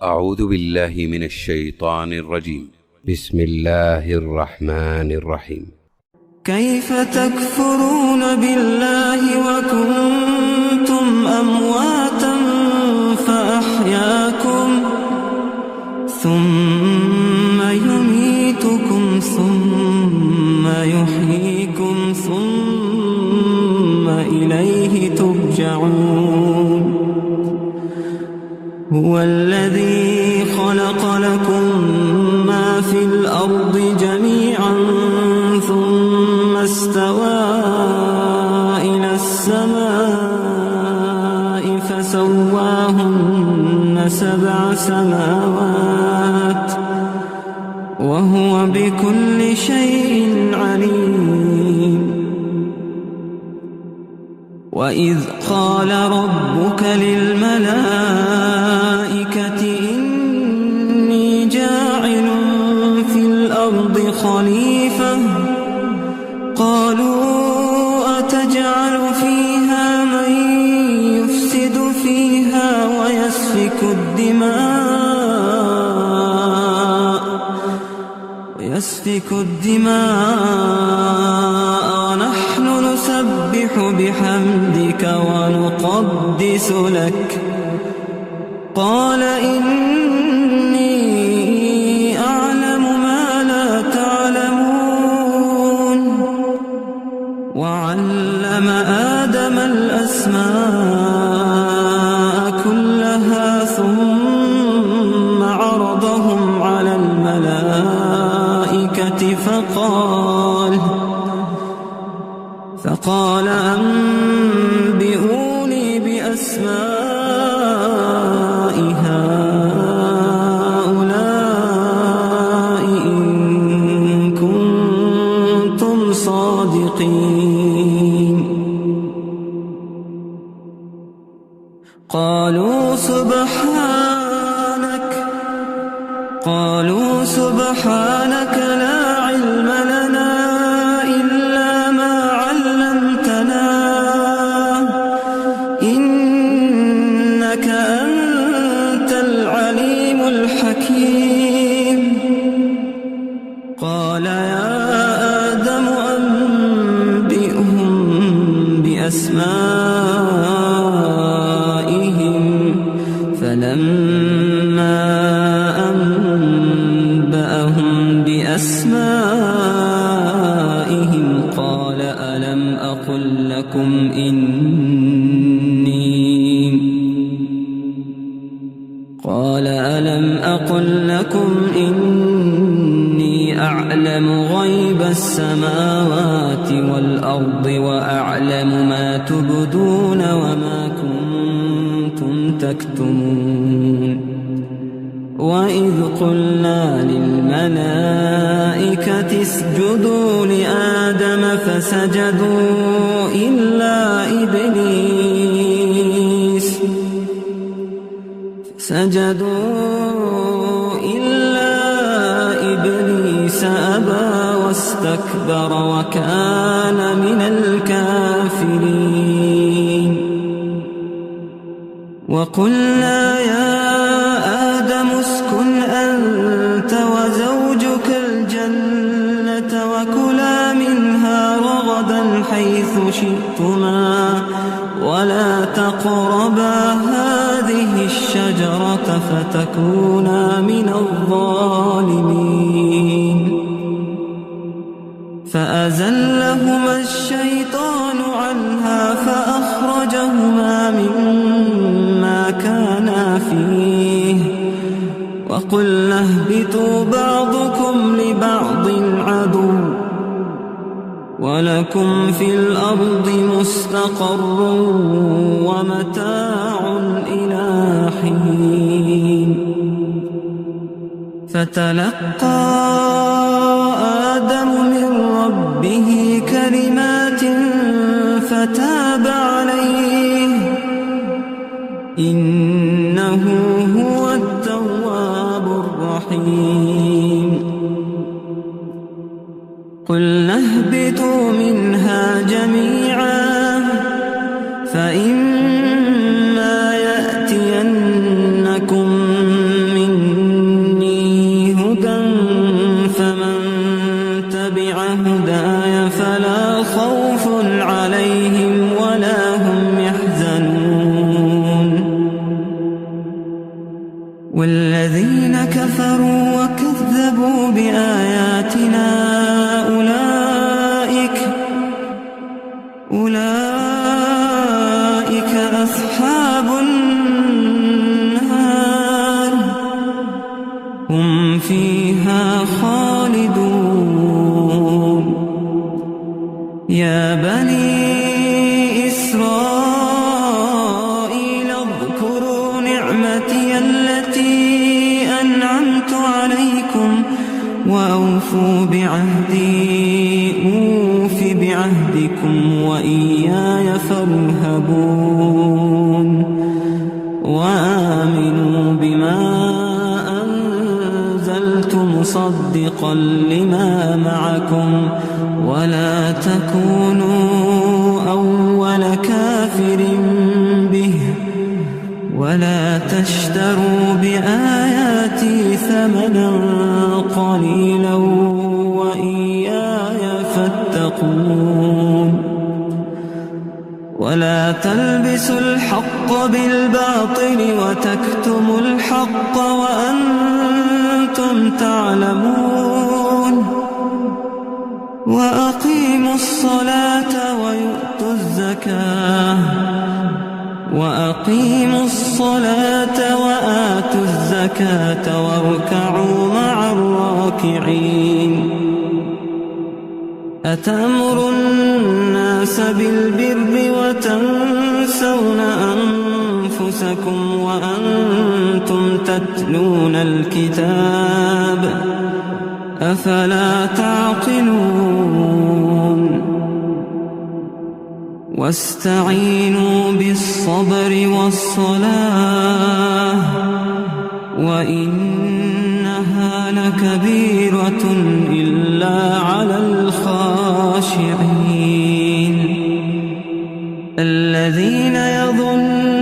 أعوذ بالله من الشيطان الرجيم. بسم الله الرحمن الرحيم. كيف تكفرون بالله وكنتم أمواتا فأحياكم ثم يميتكم ثم يحييكم ثم إليه ترجعون. هو الذي خلق لكم ما في الأرض جميعا ثم استوى إلى السماء فسواهن 7 سماوات وهو بكل شيء عليم. وإذ قال ربك للملائكة إني جاعل في الأرض خليفة قالوا أتجعل فيها من يفسد فيها ويسفك الدماء ونحن نسبح بحمدك ونقدس لك قال إني أعلم ما لا تعلمون. وعلم آدم الأسماء كلها ثم عرضهم على الملائكة فقال أنبئوني بأسماء هؤلاء إن كنتم صادقين. قالوا سبحانك لا علم لنا إلا ما علمتنا إنك أنت العليم الحكيم. قال يا آدم أنبئهم بأسمائهم فلما أنبأهم بأسمائهم قال ألم أقل لكم إني أعلم غيب السماوات والأرض وأعلم ما تبدون وما كنتم تكتمون. وإذ قلنا للملائكة اسجدوا لآدم فسجدوا إلا إبليس أبى واستكبر وكان من الكافرين. وقلنا يا آدم اسكن أنت وزوجك الجنة وكلا منها رغدا حيث شئتما ولا تقربا هذه الشجرة فتكونا من الظالمين. فأزلهما الشيطان عنها فأخرجهما مما كانا فيه وقلنا اهبطوا بعضكم لبعض عدو ولكم في الأرض مستقر ومتاع إلى حين. فتلقى آدم من ربه كلمات فتاب عليه إنه هو التواب الرحيم. قلنا اهبطوا منها جميعا فإما يأتينكم كفروا وكذبوا بآياتنا أولئك أصحاب النار هم فيها خالدون. يا بني إسرائيل اذكروا نعمتي التي أنعمت عليكم وأوفوا بعهدي أوف بعهدكم وإياي فارهبون. وآمنوا بما أنزلت مصدقا لما معكم ولا تكونوا أول كافر به ولا تشتروا بآياتي ثمنا قليلا وإياي فاتقون. ولا تلبسوا الحق بالباطل وتكتموا الحق وأنتم تعلمون. وأقيموا الصلاة وآتوا الزكاة واركعوا مع الراكعين. أتأمرون الناس بالبر وتنسون أنفسكم وأنتم تتلون الكتاب أفلا تعقلون. واستعينوا بالصبر والصلاة وإنها لكبيرة إلا على الخاشعين الذين يظنون